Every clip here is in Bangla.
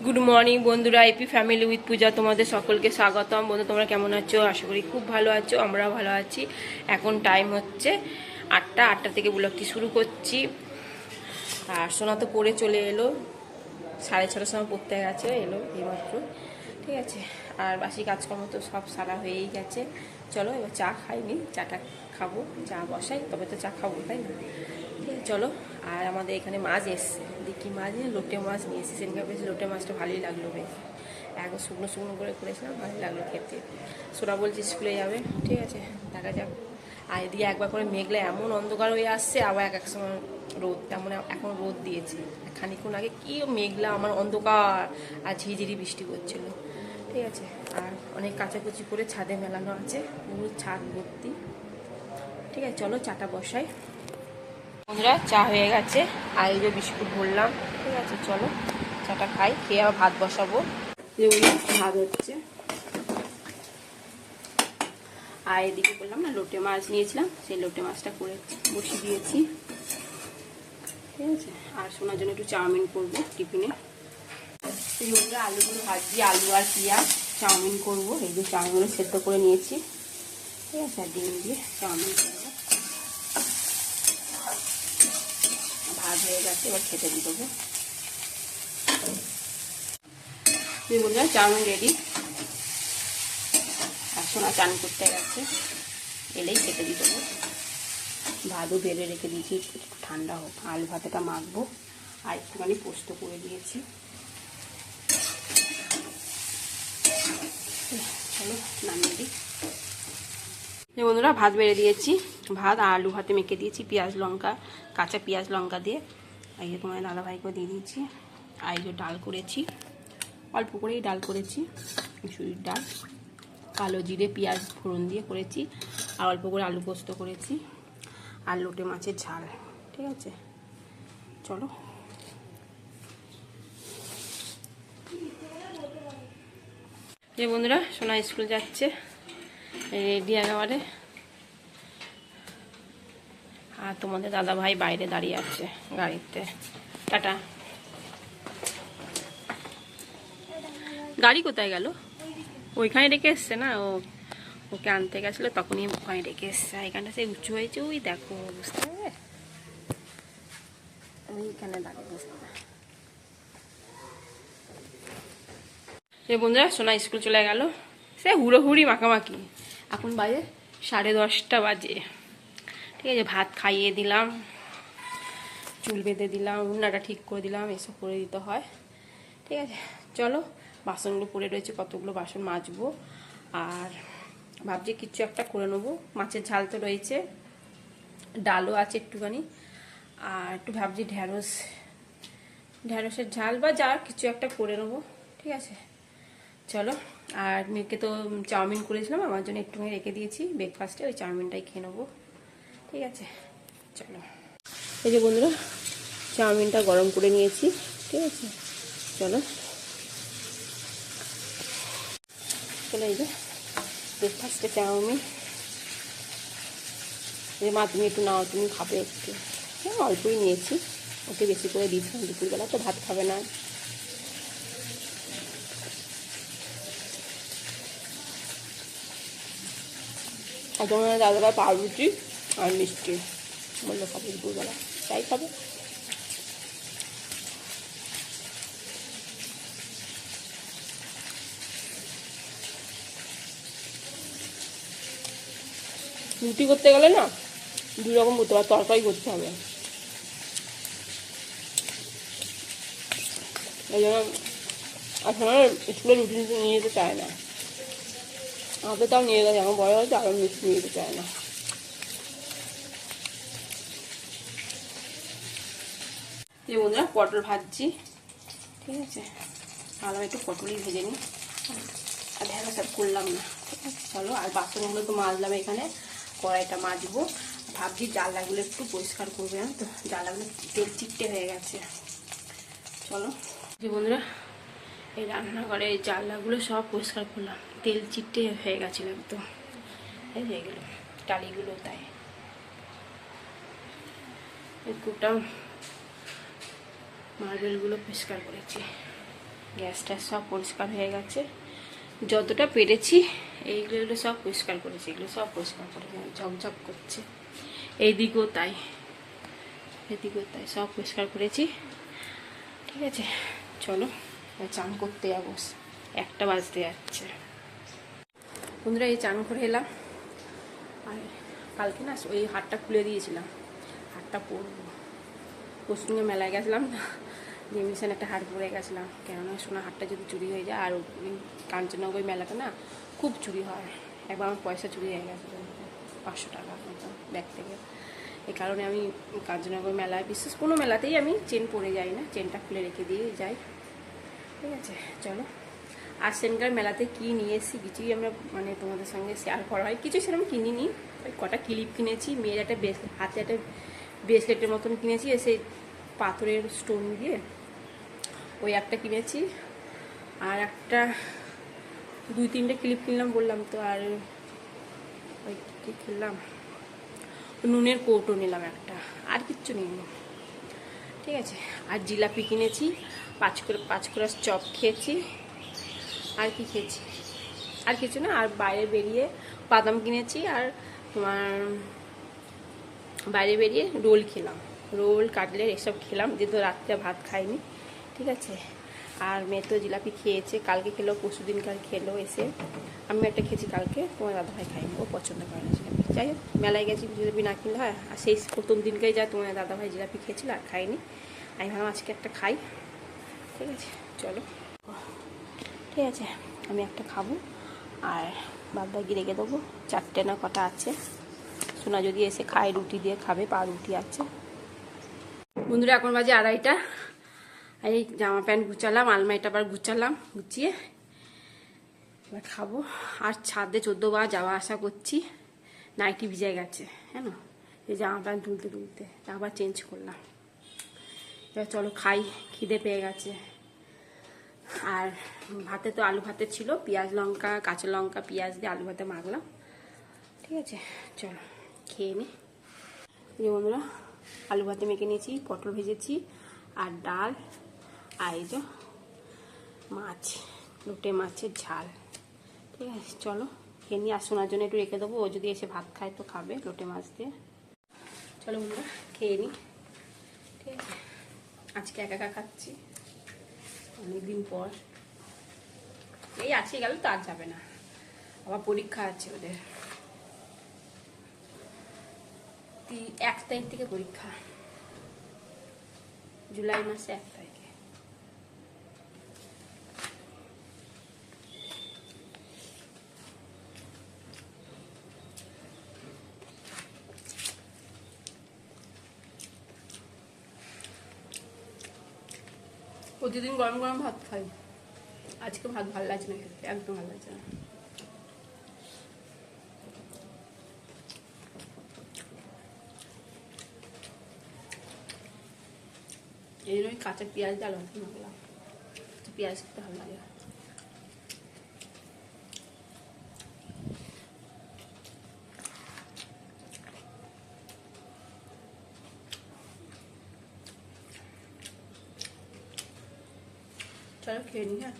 গুড মর্নিং বন্ধুরা, এপি ফ্যামিলি উইথ পূজা তোমাদের সকলকে স্বাগতম। বন্ধু, তোমরা কেমন আছো? আশা করি খুব ভালো আছো, আমরাও ভালো আছি। এখন টাইম হচ্ছে 8টা থেকে ব্লগটি শুরু করছি। আর সোনা তো পড়ে চলে এলো, 6:30টার সময় পড়তে গেছে, এলো এইমাত্র। ঠিক আছে, আর বাসি কাজকর্ম তো সব সারা হয়েই গেছে। চলো এবার চা খাইনি, চাটা খাবো, চা বসাই তবে তো চা খাবো, তাই না? ঠিক আছে চলো। আর আমাদের এখানে মাছ এসছে, দেখি মাছ নিয়ে লোটে মাছ নিয়ে এসেছে। সেদিনকে বেশ লোটে মাছটা ভালোই লাগলো, বেশ একদম শুকনো শুকনো করে করেছিলাম, ভালোই লাগলো খেতে। সোনা বলছে স্কুলে যাবে, ঠিক আছে দেখা যাক। আর এদিকে একবার করে মেঘলা এমন অন্ধকার হয়ে আসছে, আবার এক সময় রোদ, তেমন এখন রোদ দিয়েছে। খানিক্ষণ আগে কি মেঘলা আমার অন্ধকার, আর ঝিঝিরি বৃষ্টি করছিল। ঠিক আছে, আর অনেক কাচাকুচি করে ছাদে মেলানো আছে, পুরো ছাদ ভর্তি। ঠিক আছে চলো চাটা বসাই। বন্ধুরা চা হয়ে গেছে, আর এই যে বিস্কুট ভরলাম। ঠিক আছে চলো চাটা খাই, খেয়ে আবার ভাত বসাবো। যেগুলো ভাত হচ্ছে, আর এদিকে করলাম না, লোটে মাছ নিয়েছিলাম, সেই লোটে মাছটা করে বসিয়ে দিয়েছি। ঠিক আছে, আর শোনার জন্য একটু চাউমিন করবো টিফিনে। এইগুলো আলুগুলো ভাজি, আলু আর পেঁয়াজ চাউমিন করবো। এই যে চাউমিনগুলো সেদ্ধ করে নিয়েছি। ঠিক আছে, আর ডিম দিয়ে চাউমিন করবো। ভাত হয়ে গেছে, এবার খেতে দিয়ে দেবো। বন্ধুরা চাউমিন রেডি, আর সোনা চান করতে গেছে, এলেই খেতে দিয়ে দেবো। ভাতও বেড়ে রেখে দিয়েছি, একটু ঠান্ডা হোক। আলু ভাতেটা মাখবো, আর একটুখানি পোস্ত করে দিয়েছি। চলো নামিয়ে দিই। বন্ধুরা ভাত বেড়ে দিয়েছি, ভাত আর আলু ভাতে মেখে দিয়েছি পেঁয়াজ লঙ্কা, কাঁচা পেঁয়াজ লঙ্কা দিয়ে। এই যে তোমার দাদাভাইকেও দিয়ে দিয়েছি। আর এই যে ডাল করেছি, অল্প করেই ডাল করেছি, মুসুরির ডাল, কালো জিরে পেঁয়াজ ফোড়ন দিয়ে করেছি। আর অল্প করে আলু পোস্ত করেছি, আর লোটে মাছের ঝাল। ঠিক আছে চলো। যে বন্ধুরা সোনা স্কুল যাচ্ছে, রেডি একেবারে। আর তোমাদের দাদা ভাই বাইরে দাঁড়িয়ে আছে গাড়িতে। টাটা। গাড়ি কোথায় গেল? ওইখানে রেখে এসছে না, ওকে আনতে গেছিলো, তখনই ওখানে রেখে এসছে। এখানটা সে উঁচু হয়েছে, ওই দেখো, বুঝতে পারবে, ওইখানে দাঁড়িয়ে বুঝতে পারবে। যে বন্ধুরা সোনা স্কুল চলে গেল, সে হুড়োহুড়ি মাখামাখি। এখন বাজে 10:30 বাজে। ঠিক আছে, ভাত খাইয়ে দিলাম, চুল বেঁধে দিলাম, উন্নাটা ঠিক করে দিলাম, এসব করে দিতে হয়। ঠিক আছে চলো, বাসনগুলো পড়ে রয়েছে, কতগুলো বাসন মাজবো। আর ভাবছি কিছু একটা করে নেবো, মাছের ঝাল তো রয়েছে, ডালও আছে একটুখানি, আর একটু ভাবছি ঢ্যাঁড়সের ঝাল বা যা কিছু একটা করে নেবো। ঠিক আছে চলো। আর মেয়েকে তো চাউমিন করেছিলাম, আমার জন্য একটুখানি রেখে দিয়েছি ব্রেকফাস্টে, ওই চাউমিনটাই খেয়ে নেবো। ঠিক আছে চলো। এই যে বন্ধুরা চাউমিনটা গরম করে নিয়েছি। ঠিক আছে চলো চলো। এই যে ব্রেকফাস্টে চাউমিন। যে মা তুমি একটু নাও, তুমি খাবে একটু। হ্যাঁ অল্পই নিয়েছি, ওকে বেশি করে দিয়েছিলাম, দুপুরবেলা তো ভাত খাবে না। আর তোমার দাদারা পাউরুটি আর মিষ্টি বললো খাবে দুপুরবেলা, তাই খাবে। রুটি করতে গেলে না দুই রকম করতে হবে, তরকারি করতে হবে। এই জন্য আসলে স্কুলে রুটি নিয়ে যেতে চায় না, আমাকে তাও নিয়ে গেছে, এখন বড় হয়েছে, আরও মিষ্টি নিয়ে যেতে চায় না। এই বন্ধুরা পটল ভাজছি। ঠিক আছে, ভালো একটু পটলই ভেজে নিই, আর ঢেঁড়স সব করলাম না। ঠিক আছে চলো। আর বাসনগুলো তো মাজলাম, এখানে কড়াইটা মাজবো। ভাবছি জানলাগুলো একটু পরিষ্কার করবে, জানো তো জানলাগুলো তেল চিটটে হয়ে গেছে। চলো যে বন্ধুরা এই রান্নাঘরে এই জানলাগুলো সব পরিষ্কার করলাম, তেল চিটটে হয়ে গেছিলো একদম, এই হয়ে গেলো টালিগুলো, তাই গোটা মার্বেলগুলো পরিষ্কার করেছি। গ্যাসটা সব পরিষ্কার হয়ে গেছে, যতটা পেরেছি এইগুলো সব পরিষ্কার করেছি, এগুলো সব পরিষ্কার করে ঝকঝক করছে। এইদিকেও তাই, এদিকেও তাই, সব পরিষ্কার করেছি। ঠিক আছে, চলো চান করতে যাবো, 1টা বাজতে যাচ্ছে। বন্ধুরা এই চান করে এলাম, আর কালকে না ওই হাটটা খুলে দিয়েছিলাম, হাটটা পরবো। পশ্চিমবঙ্গে মেলায় গেছিলাম না, মিশন একটা হাট পরে গেছিলাম, কেননা সোনা হাটটা যদি চুরি হয়ে যায়। আর কাঞ্চননগর মেলাটা না খুব চুরি হয়, একবার আমার পয়সা চুরি হয়ে গেছে 500 টাকা মতো ব্যাগ থেকে। এই কারণে আমি কাঞ্চননগর মেলায়, বিশেষ কোনো মেলাতেই আমি চেন পরে যাই না, চেনটা খুলে রেখে দিয়ে যাই। ঠিক আছে, চলো। আর সেনকার মেলাতে কী নিয়ে এসেছি কিছুই আমরা মানে তোমাদের সঙ্গে শেয়ার করা হয়, কিছু সেরকম কিনিনি। ওই কটা ক্লিপ কিনেছি, মেয়ের একটা হাতে একটা ব্রেসলেটের মতন কিনেছি, এসে পাথরের স্টোন দিয়ে ওই একটা কিনেছি। আর একটা 2-3টে ক্লিপ কিনলাম বললাম তো। আর ওই কী কিনলাম, নুনের কৌটো নিলাম একটা, আর কিচ্ছু নিইনি। ঠিক আছে, আর জিলাপি কিনেছি, 5 করে চপ খেয়েছি। আর কি খেয়েছি, আর কিছু না। আর বাইরে বেরিয়ে বাদাম কিনেছি, আর তোমার বাইরে বেরিয়ে রোল খেলাম, রোল কাটলেট এসব খেলাম, যেহেতু রাত্রে ভাত খাইনি। ঠিক আছে, আর মেয়ে তো জিলাপি খেয়েছে, কালকে খেলো, পরশু দিনকার খেলো এসে। আমি একটা খেয়েছি কালকে, তোমার দাদাভাই খাইনি, ও পছন্দ করে না জিলাপি। যাই হোক, মেলায় গেছি, জিলাপি না কিনলে হয়। আর সেই প্রথম দিনকেই যায় তোমার দাদাভাই জিলাপি খেয়েছিল, আর খাইনি। আমি ভাবলাম আজকে একটা খাই। ঠিক আছে, চলো। ঠিক আছে, আমি একটা খাবো, আর বাদ বাকি রেখে দেবো। 4টে না কটা আছে, সোনা যদি এসে খায় রুটি দিয়ে খাবে, রুটি আছে। বন্ধুরা এখন বাজে 2:30। এই জামা প্যান্ট গুছালাম, আলমারিটা আবার গুছালাম, গুছিয়ে এবার খাবো। আর ছাদে 14 বার যাওয়া আসা করছি, নাইটি ভিজে গেছে, হ্যাঁ না, এই জামা প্যান্ট তুলতে তুলতে আবার চেঞ্জ করলাম। এবার চলো খাই, খিদে পেয়ে গেছে। আর ভাতে তো আলু ভাতে ছিল, পেঁয়াজ লঙ্কা কাঁচা লঙ্কা পেঁয়াজ দিয়ে আলু ভাতে মাখলাম। ঠিক আছে, চলো খেয়ে নি। এই বন্ধুরা আলু ভাতে মেখে নিয়েছি, পটল ভেজেছি, আর ডাল, আর এই যে মাছ, লোটে মাছের ঝাল। ঠিক আছে, চলো খেয়ে নিই। আর শোনার জন্য একটু রেখে দেবো, ও যদি এসে ভাত খায় তো খাবে লোটে মাছ দিয়ে। চলো বন্ধুরা খেয়ে নিই। ঠিক আছে, আজকে একা একা খাচ্ছি অনেকদিন পর। এই আজকে গেল তো আর যাবে না, আবার পরীক্ষা আছে ওদের, 1 তারিখ থেকে পরীক্ষা, জুলাই মাসে 1 তারিখে। প্রতিদিন গরম গরম ভাত খাই, আজকে ভাত ভালো লাগছে না খেতে, একদম ভালো লাগছে না। এই জন্য কাঁচা পেঁয়াজ দিয়ে আলু ভাতে মাখলাম, পেঁয়াজ খেতে ভালো লাগে। চলো খেয়ে নি। হ্যাঁ,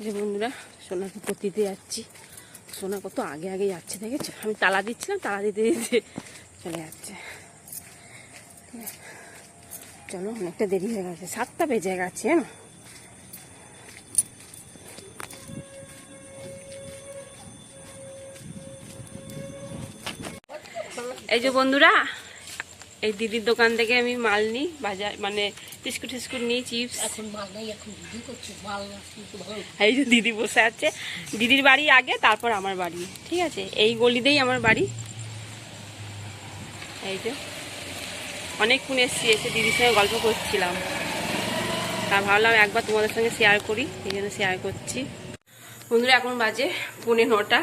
যে বন্ধুরা সোনাকে পতিতে যাচ্ছি, সোনা কত আগে আগে যাচ্ছে দেখেছো, আমি তালা দিচ্ছিলাম, তালা দিতে দিতে চলে যাচ্ছে। চলো অনেকটা দেরি হয়ে গেছে, 7টা বেজে গেছে। এই যে বন্ধুরা, এই দিদির দোকান থেকে আমি মাল নিই, বাজার মানে বিস্কুট টিস্কুট নিই, চিপস। এই যে দিদি বসে আছে, দিদির বাড়ি আগে, তারপর আমার বাড়ি। ঠিক আছে, এই গলিতেই আমার বাড়ি। এই যে অনেকক্ষণ এসছি, এসে দিদির সঙ্গে গল্প করছিলাম, তা ভাবলাম একবার তোমাদের সঙ্গে শেয়ার করি, এই জন্য শেয়ার করছি। বন্ধুরা এখন বাজে 9:45,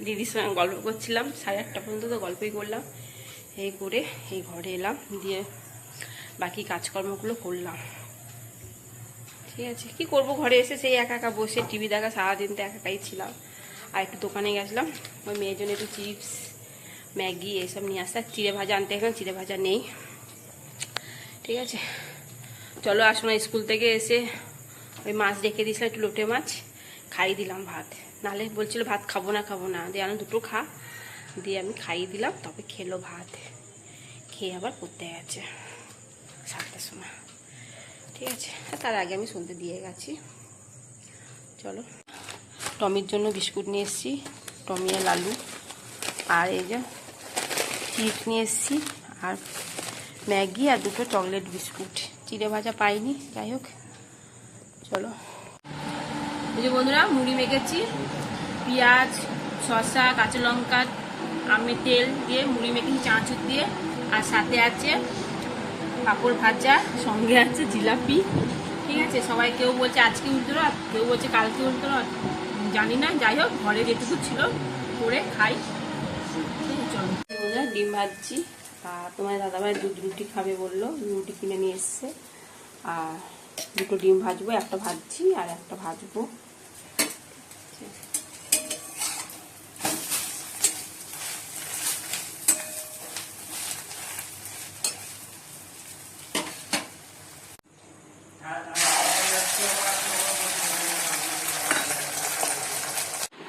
দিদির সঙ্গে গল্প করছিলাম 8:30 পর্যন্ত, তো গল্পই করলাম। এই করে এই ঘরে এলাম, দিয়ে বাকি কাজকর্মগুলো করলাম। ঠিক আছে, কি করব, ঘরে এসে সেই একা একা বসে টিভি দেখা, সারাদিন তো একাই ছিলাম। আর একটু দোকানে গেছিলাম, ওই মেয়ের জন্য একটু চিপস ম্যাগি এইসব নিয়ে আসতে, চিড়ে ভাজা আনতে গেলাম, চিড়ে ভাজা নেই। ঠিক আছে, চলো আসো না। স্কুল থেকে এসে ওই মাছ রেখে দিয়েছিলাম, একটু লোটে মাছ খাইয়ে দিলাম ভাত। নাহলে বলছিল ভাত খাবো না দিয়ে আমি দুটো খা, দিয়ে আমি খাইয়ে দিলাম, তবে খেলো ভাত। খেয়ে আবার পড়তে গেছে 7টার সময়। ঠিক আছে, তার আগে আমি সন্ধ্যে দিয়ে গেছি। চলো, টমির জন্য বিস্কুট নিয়ে এসেছি, টমি আর লালু। আর এই যে চিপস নিয়ে এসেছি, আর ম্যাগি, আর দুটো চকলেট বিস্কুট। চিড়ে ভাজা পাইনি, যাই হোক। চলো, এই যে বন্ধুরা মুড়ি মেখেছি, পেঁয়াজ, শসা, কাঁচা লঙ্কা, আমের তেল দিয়ে মুড়ি মেখেছি চানাচুর দিয়ে। আর সাথে আছে পাঁপড় ভাজা, সঙ্গে আছে জিলাপি। ঠিক আছে, সবাই কেউ বলছে আজকে উল্টোরথ, কেউ বলছে কালকে উল্টোরথ, জানি না। যাই হোক, ঘরে যেটুকু ছিল করে খাই। চলো বন্ধুরা, ডিম ভাজছি। আর তোমার দাদাভাই দুধ রুটি খাবে বললো, রুটি কিনে নিয়ে এসছে। আর দুটো ডিম ভাজবো, একটা ভাজছি আর একটা ভাজবো।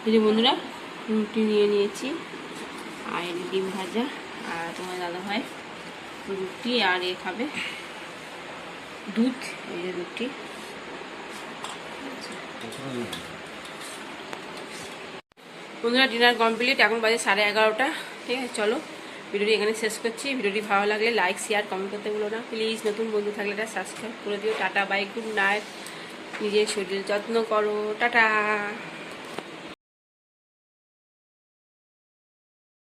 এই যে বন্ধুরা, রুটি নিয়ে নিয়েছি, আর ডিম ভাজা। আর তোমার দাদাভাই রুটি আর এ খাবে দুধ। এই যে রুটি। বন্ধুরা, ডিনার কমপ্লিট, এখন বাজে 11:30। ঠিক আছে, চলো ভিডিওটি এখানে শেষ করছি। ভিডিওটি ভালো লাগলে লাইক, শেয়ার, কমেন্ট করতে ভুলো না প্লিজ। নতুন বন্ধু থাকলে এটা সাবস্ক্রাইব করে দিও। Tata, bye, good night. নিজের শরীর যত্ন করো, টাটা।